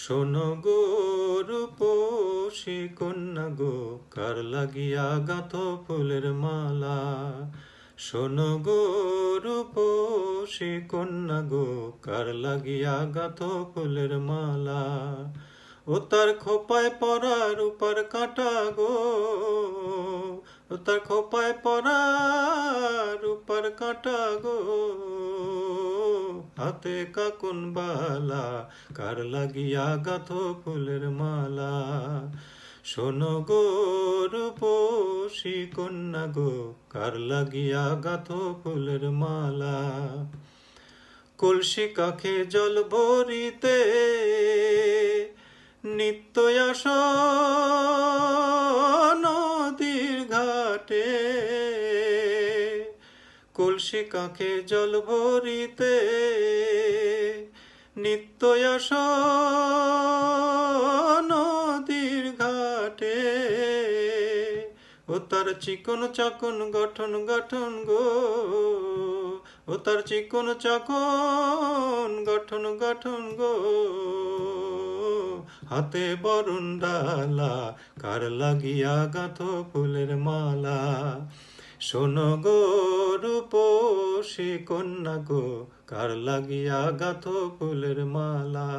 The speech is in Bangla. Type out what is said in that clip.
শোনো গো রূপসী কন্যা গো, কার লাগিয়া গাঁথো ফুলের মালা। শোনো গো রূপসী কন্যা গো, কার লাগিয়া গাঁথো ফুলের মালা। ও তার খোপায় পরা রূপার কাঁটা গো, ও তার খোপায় পরা রূপার কাঁটা গো, হাতে কাকুন বালা, কার লাগিয়া গাঁথো ফুলের মালা। শোনো গো রূপসী কন্যা গো, কার লাগিয়া গাঁথো ফুলের মালা। কলসি কাখে জল ভরিতে নিত্য আসো নদীর ঘাটে। কলসি কাখে জল ভরিতে নিত্য আসো নদীর ঘাটে। ও তার চিকন চাকন গঠন গঠন গো, ও তার চিকন চাকন গঠন গঠন গো, হাতে বরুণ ডালা, কার লাগিয়া গাঁথো ফুলের মালা। শোনো গো রূপসী কন্যা গো, কার লাগিয়া গাঁথো ফুলের মালা।